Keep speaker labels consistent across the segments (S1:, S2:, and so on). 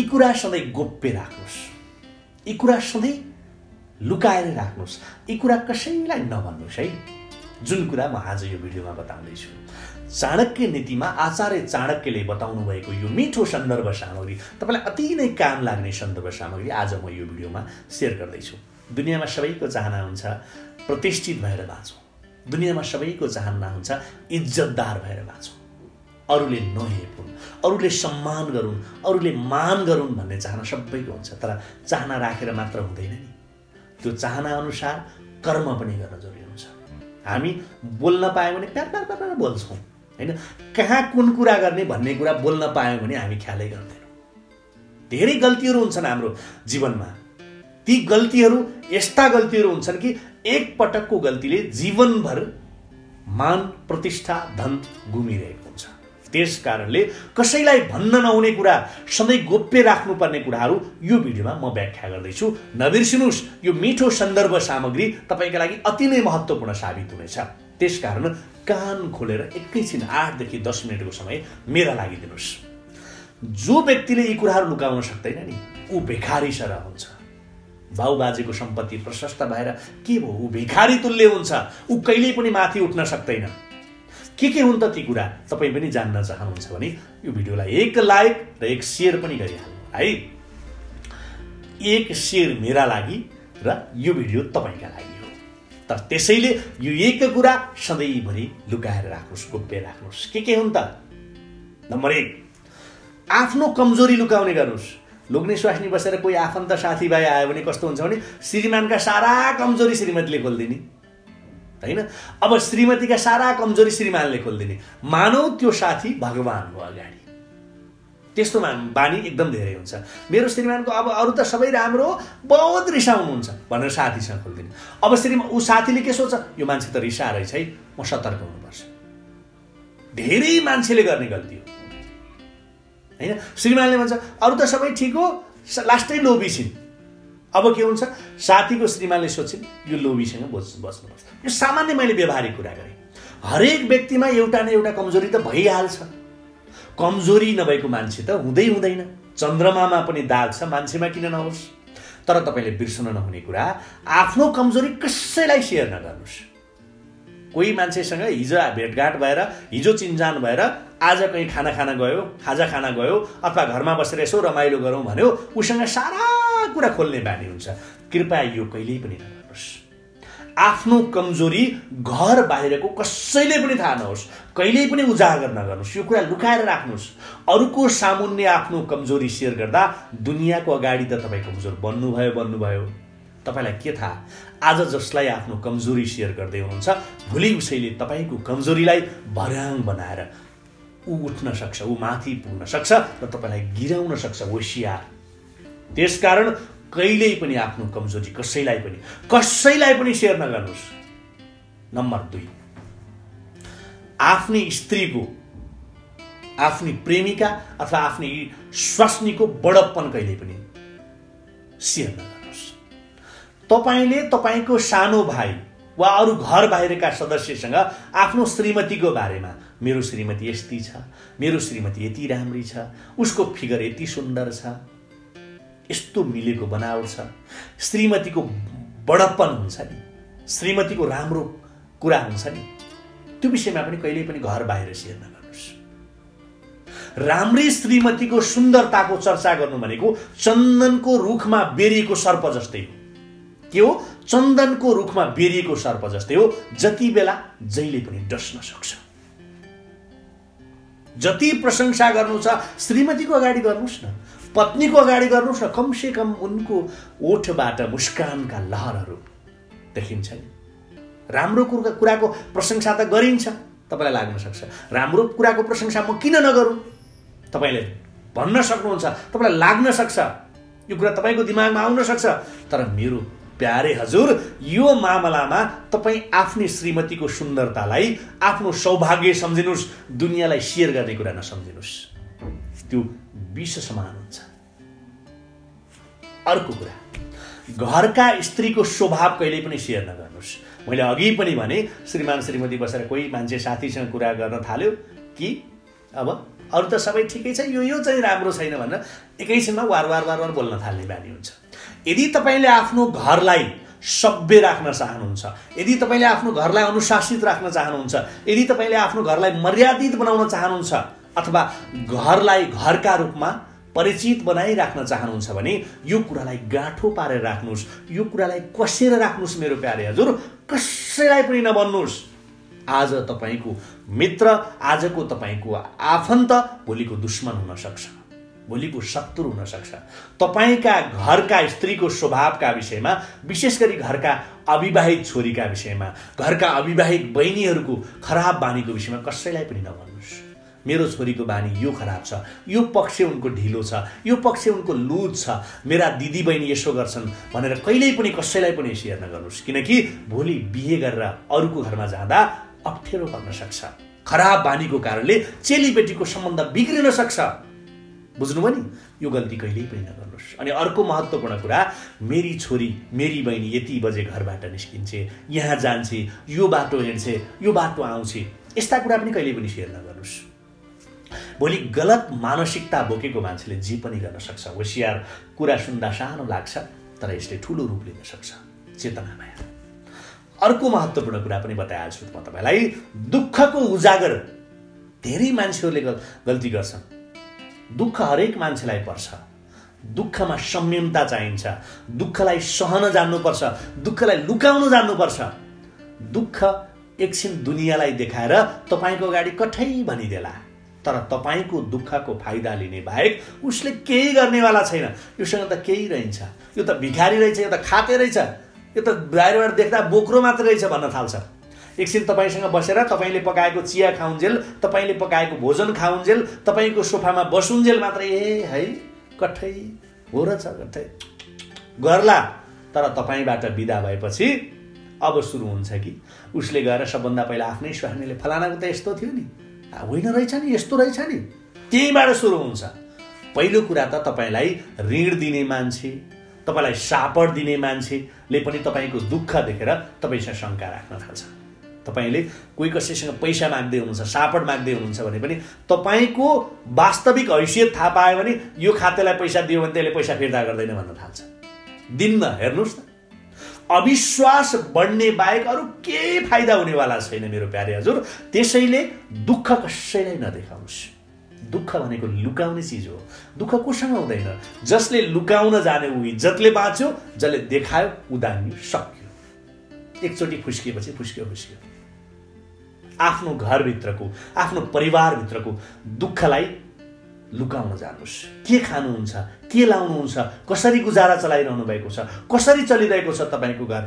S1: यी कुरा सधैँ गोप्य राख्नुहोस्, यी कुरा सधैँ लुकाएर राख्नुहोस्, यी कुरा कसैलाई नभन्नुहोस् है। जुन कुरा म आज यो भिडियोमा बताउँदैछु, चाणक्य नीतिमा आचार्य चाणक्यले बताउनु भएको यो मिठो सन्दर्भ सामग्री, तपाईँलाई अति नै काम लाग्ने सन्दर्भ सामग्री आज म यो भिडियोमा सेयर गर्दैछु। दुनियाँमा सबैको चाहना हुन्छ प्रतिष्ठित भएर बाँचौँ, दुनियाँमा सबैको चाहना हुन्छ इज्जतदार भएर बाँचौँ, अरूले नहेपुन्, अरूले सम्मान गरून्, अरूले मान गरून् भन्ने चाहना सबैको हुन्छ। तर चाहना राखेर मात्र हुँदैन नि, त्यो चाहना अनुसार कर्म पनि गर्न जरुरी हुन्छ। हामी बोल्न पायौँ भने प्यार बोल्छौँ होइन, कहाँ कुन कुरा गर्ने भन्ने कुरा बोल्न पायौँ भने हामी ख्यालै गर्दैनौँ। धेरै गल्तीहरू हुन्छन् हाम्रो जीवनमा, ती गल्तीहरू यस्ता गल्तीहरू हुन्छन् कि एक पटकको गल्तीले जीवनभर मान प्रतिष्ठा धन गुमिरहेको हुन्छ। त्यस कारणले कसैलाई भन्न नहुने कुरा, सधैँ गोप्य राख्नुपर्ने कुराहरू यो भिडियोमा म व्याख्या गर्दैछु। नबिर्सिनुहोस्, यो मिठो सन्दर्भ सामग्री तपाईँका लागि अति नै महत्त्वपूर्ण साबित हुनेछ। त्यसकारण कान खोलेर एकैछिन 8 देखि 10 मिनटको समय मेरा लागि दिनुहोस्। जो व्यक्तिले यी कुराहरू लुकाउन सक्दैन नि, ऊ भिखारी सरह हुन्छ। बाउबाजेको सम्पत्ति प्रशस्त भएर के भयो, ऊ भिखारी तुल्य हुन्छ, ऊ कहिल्यै पनि माथि उठ्न सक्दैन। के हुन् त ती कुरा तपाईँ पनि जान्न चाहनुहुन्छ भने यो भिडियोलाई एक लाइक र एक शेयर पनि गरिहाल्नु है। एक शेयर मेरा लागि र यो भिडियो तपाईँका लागि हो। तर त्यसैले यो एक कुरा सधैँभरि लुकाएर राख्नुहोस्, गोप्य राख्नुहोस्। के हुन् त? नम्बर 1, आफ्नो कमजोरी लुकाउने गर्नुहोस्। लोग्ने स्वास्नी बसेर कोही आफन्त साथीभाइ आयो भने कस्तो हुन्छ भने श्रीमानका सारा कमजोरी श्रीमतीले खोलिदिने होइन। अब श्रीमतीका सारा कमजोरी श्रीमानले खोलिदिने, मानौ त्यो साथी भगवान हो अगाडि। त्यस्तो बानी एकदम धेरै हुन्छ। मेरो श्रीमानको अब अरू त सबै राम्रो, बहुत रिसाउनुहुन्छ भनेर साथीसँग खोलिदिने। अब ऊ साथीले के सोच्छ, यो मान्छे त रिसा रहेछ है, म सतर्क हुनुपर्छ। धेरै मान्छेले गर्ने गल्ती हो होइन। श्रीमानले भन्छ अरू त सबै ठिक हो, लास्टै लोभी छिन्। अब के हुन्छ, साथीको श्रीमानले सोच्छिन् यो लोभीसँग बस्नुपर्छ। यो सामान्य मैले व्यवहारिक कुरा गरेँ। हरेक व्यक्तिमा एउटा न एउटा कमजोरी त भइहाल्छ। कमजोरी नभएको मान्छे त हुँदैन। चन्द्रमामा पनि दाग छ, मान्छेमा किन नहोस्। तर तपाईँले बिर्सन नहुने कुरा, आफ्नो कमजोरी कसैलाई सेयर नगर्नुहोस्। कोही मान्छेसँग हिजो भेटघाट भएर, हिजो चिन्जान भएर आज कहीँ खाना खान गयो, खाजा खान गयो, अथवा घरमा बसेर यसो रमाइलो गरौँ भन्यो, उसँग सारा कुरा खोल्ने बानी हुन्छ। कृपया यो कहिल्यै पनि नगर्नुहोस्। आफ्नो कमजोरी घर बाहिरको कसैले पनि थाहा नहोस्, कहिल्यै पनि उजागर नगर्नुहोस्। यो कुरा लुकाएर राख्नुहोस्। अरूको सामुन्ने आफ्नो कमजोरी सेयर गर्दा दुनियाँको अगाडि त तपाईँ कमजोर बन्नुभयो। तपाईँलाई के थाहा, आज जसलाई आफ्नो कमजोरी सेयर गर्दै हुनुहुन्छ, भोलि उसैले तपाईँको कमजोरीलाई भर्याङ बनाएर ऊ उठ्न सक्छ, ऊ माथि पुग्न सक्छ र तपाईँलाई गिराउन सक्छ। होसियार। त्यसकारण कहिल्यै पनि आफ्नो कमजोरी कसैलाई पनि सेयर नगर्नुहोस्। नम्बर 2, आफ्नी स्त्रीको, आफ्नी प्रेमिका अथवा आफ्नी स्वास्नीको बडप्पन कहिल्यै पनि सेयर नगर्नुहोस्। तपाईँले तपाईँको सानो भाइ वा अरू घर बाहिरका सदस्यसँग आफ्नो श्रीमतीको बारेमा, मेरो श्रीमती यस्ती छ, मेरो श्रीमती यति राम्री छ, उसको फिगर यति सुन्दर छ, यस्तो मिलेको बनावट छ, श्रीमतीको बडप्पन हुन्छ नि, श्रीमतीको राम्रो कुरा हुन्छ नि, त्यो विषयमा पनि कहिल्यै पनि घर बाहिर सेयर नगर्नुहोस्। राम्री श्रीमतीको सुन्दरताको चर्चा गर्नु भनेको चन्दनको रुखमा बेरिएको सर्प जस्तै हो। के हो? चन्दनको रुखमा बेरिएको सर्प जस्तै हो, जति बेला जहिले पनि डस्न सक्छ। जति प्रशंसा गर्नु छ श्रीमतीको अगाडि गर्नुहोस् न, पत्नीको अगाडि गर्नुहोस् न। कमसे कम उनको ओठबाट मुस्कानका लहरहरू देखिन्छ नि। राम्रो कुराको प्रशंसा त गरिन्छ, तपाईँलाई लाग्न सक्छ राम्रो कुराको प्रशंसा म किन नगरौँ, तपाईँले भन्न सक्नुहुन्छ, तपाईँलाई लाग्न सक्छ, यो कुरा तपाईँको दिमागमा आउन सक्छ। तर मेरो प्यारे हजुर, यो मामलामा तपाईँ आफ्नी श्रीमतीको सुन्दरतालाई आफ्नो सौभाग्य सम्झिनुहोस्, दुनियाँलाई सेयर गर्ने कुरा नसम्झिनुहोस्। त्यो विष समान हुन्छ। अर्को कुरा, घरका स्त्रीको स्वभाव कहिल्यै पनि सेयर नगर्नुहोस्। मैले अघि पनि भने, श्रीमान श्रीमती बसेर कोही मान्छे साथीसँग कुरा गर्न थाल्यो कि अब अरू त सबै ठिकै छ, यो चाहिँ राम्रो छैन भनेर एकैछिनमा वार वार वार वार बोल्न थाल्ने बानी हुन्छ। यदि तपाईँले आफ्नो घरलाई सभ्य राख्न चाहनुहुन्छ, यदि तपाईँले आफ्नो घरलाई अनुशासित राख्न चाहनुहुन्छ, यदि तपाईँले आफ्नो घरलाई मर्यादित बनाउन चाहनुहुन्छ अथवा घरलाई घरका रूपमा परिचित बनाइराख्न चाहनुहुन्छ भने यो कुरालाई गाँठो पारेर राख्नुहोस्, यो कुरालाई कसेर राख्नुहोस् मेरो प्यारे हजुर। कसैलाई पनि नबन्नुहोस्। आज तपाईँको मित्र, आजको तपाईँको आफन्त भोलिको दुश्मन हुन सक्छ, भोलिको शत्रु हुन सक्छ। तपाईँका घरका स्त्रीको स्वभावका विषयमा, विशेष गरी घरका अविवाहित छोरीका विषयमा, घरका अविवाहित बहिनीहरूको खराब बानीको विषयमा कसैलाई पनि नभन्नुहोस्। मेरो छोरीको बानी यो खराब छ, यो पक्ष उनको ढिलो छ, यो पक्ष उनको लुज छ, मेरा दिदी बहिनी यसो गर्छन् भनेर कहिल्यै पनि कसैलाई पनि सेयर नगर्नुहोस्। किनकि भोलि बिहे गरेर अरूको घरमा जाँदा अप्ठ्यारो पर्न सक्छ। खराब बानीको कारणले चेलीबेटीको सम्बन्ध बिग्रिन सक्छ। बुझ्नुभयो नि? यो गल्ती कहिल्यै पनि नगर्नुहोस्। अनि अर्को महत्त्वपूर्ण कुरा, मेरी छोरी, मेरी बहिनी यति बजे घरबाट निस्किन्छे, यहाँ जान्छे, यो बाटो हिँड्छे, यो बाटो आउँछे, यस्ता कुरा पनि कहिल्यै पनि सेयर नगर्नुहोस्। भोलि गलत मानसिकता बोकेको मान्छेले जे पनि गर्न सक्छ। होसियार, कुरा सुन्दा सानो लाग्छ तर यसले ठुलो रूप लिन सक्छ। चेतनामा अर्को महत्त्वपूर्ण कुरा पनि बताइहाल्छु म तपाईँलाई। दुःखको उजागर धेरै मान्छेहरूले गल्ती गर्छन्। दुःख हरेक मान्छेलाई पर्छ। दुःखमा संयमता चाहिन्छ। दुःखलाई सहन जान्नुपर्छ, दुःखलाई लुकाउन जान्नुपर्छ। दुःख एकछिन दुनियाँलाई देखाएर तपाईँको अगाडि कठै भनिदेला, तर तपाईँको दुःखको फाइदा लिने बाहेक उसले केही गर्नेवाला छैन। योसँग त केही रहन्छ, यो त भिखारी रहेछ, यो त खाते रहेछ, यो त बाहिरबाट देख्दा बोक्रो मात्र रहेछ भन्न थाल्छ। एकछिन तपाईँसँग बसेर तपाईँले पकाएको चिया खाउन्जेल, तपाईँले पकाएको भोजन खाउन्जेल, तपाईँको सोफामा बसुन्जेल मात्र ए है कठै हो र छ कठै गर्ला। तर तपाईँबाट बिदा भएपछि अब सुरु हुन्छ कि उसले गएर सबभन्दा पहिला आफ्नै स्वास्नीले फलानाको त यस्तो थियो नि, होइन रहेछ नि, यस्तो रहेछ नि, त्यहीँबाट सुरु हुन्छ। पहिलो कुरा त तपाईँलाई ऋण दिने मान्छे, तपाईँलाई सापट दिने मान्छेले पनि तपाईँको दुःख देखेर तपाईँसँग शङ्का राख्न थाल्छ। तपाईँले कोही कसैसँग पैसा माग्दै हुनुहुन्छ, सापट माग्दै हुनुहुन्छ भने पनि तपाईँको वास्तविक हैसियत थाहा पायो भने यो खातेलाई पैसा दियो भने त्यसले पैसा फिर्ता गर्दैन भन्न थाल्छ। दिन्न, हेर्नुहोस् न। अविश्वास बढ्ने बाहेक अरू केही फाइदा हुनेवाला छैन मेरो प्यारे हजुर। त्यसैले दुःख कसैलाई नदेखाउनुहोस्। दुःख भनेको लुकाउने चिज हो। दुःख कोसँग हुँदैन? जसले लुकाउन जाने ऊ इज्जतले बाँच्यो, जसले देखायो उदान्यो, सक्यो। एकचोटि फुस्किएपछि फुस्क्यो फुस्क्यो। आफ्नो घरभित्रको, आफ्नो परिवारभित्रको दुःखलाई लुकाउन जानुहोस्। के खानुहुन्छ, के लाउनुहुन्छ, कसरी गुजारा चलाइरहनु भएको छ, कसरी चलिरहेको छ तपाईँको घर,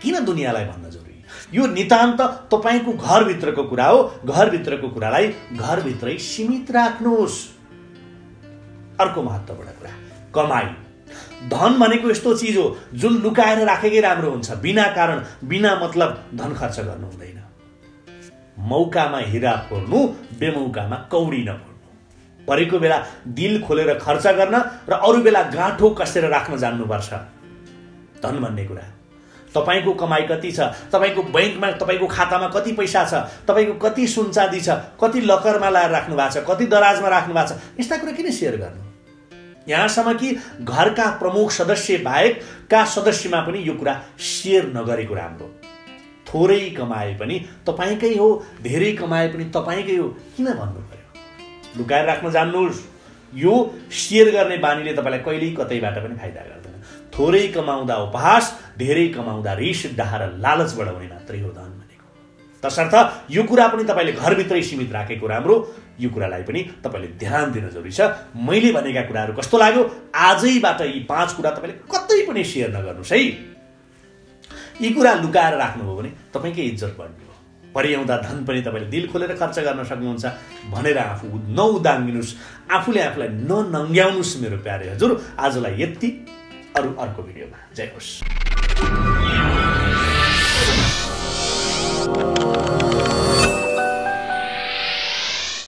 S1: किन दुनियाँलाई भन्न जरुरी? यो नितान्त तपाईँको घरभित्रको कुरा हो। घरभित्रको कुरालाई घरभित्रै सीमित राख्नुहोस्। अर्को महत्त्वपूर्ण कुरा, कमाई। धन भनेको यस्तो चिज हो जुन लुकाएर राखेकै राम्रो हुन्छ। बिना कारण, बिना मतलब धन खर्च गर्नु हुँदैन। मौकामा हिरा फोर्नु, बेमौकामा कौडी नफोर्नु। परेको बेला दिल खोलेर खर्च गर्न र अरू बेला गाँठो कसेर राख्न जान्नुपर्छ। धन भन्ने कुरा, तपाईँको कमाई कति छ, तपाईँको बैंकमा, तपाईँको खातामा कति पैसा छ, तपाईँको कति सुनचाँदी छ, कति लकरमा लाएर राख्नु भएको छ, कति दराजमा राख्नु भएको छ, यस्ता कुरा किन सेयर गर्नु? यहाँसम्म कि घरका प्रमुख सदस्य बाहेकका सदस्यमा पनि यो कुरा सेयर नगरेको राम्रो। थोरै कमाए पनि तपाईँकै हो, धेरै कमाए पनि तपाईँकै हो, किन भन्नु पर्यो? लुकाएर राख्न जान्नुहोस्। यो सेयर गर्ने बानीले तपाईँलाई कहिल्यै कतैबाट पनि फाइदा गर्दैन। थोरै कमाउँदा उपहास, धेरै कमाउँदा रिस, डाह र लालच बढाउने मात्रै हो धन भनेको। तसर्थ यो कुरा पनि तपाईँले घरभित्रै सीमित राखेको राम्रो। यो कुरालाई पनि तपाईँले ध्यान दिन जरुरी छ। मैले भनेका कुराहरू कस्तो लाग्यो? आजैबाट यी 5 कुरा तपाईँले कतै पनि सेयर नगर्नुहोस् है। यी कुरा लुकाएर राख्नुभयो भने तपाईँकै इज्जत बढ्ने हो। परिआउँदा धन पनि तपाईँले दिल खोलेर खर्च गर्न सक्नुहुन्छ भनेर आफू नउदाङ्गिनुहोस्, आफूले आफूलाई ननङ्ग्याउनुहोस् मेरो प्यारे हजुर। आजलाई यति, अरू अर्को भिडियोमा। जय होस्।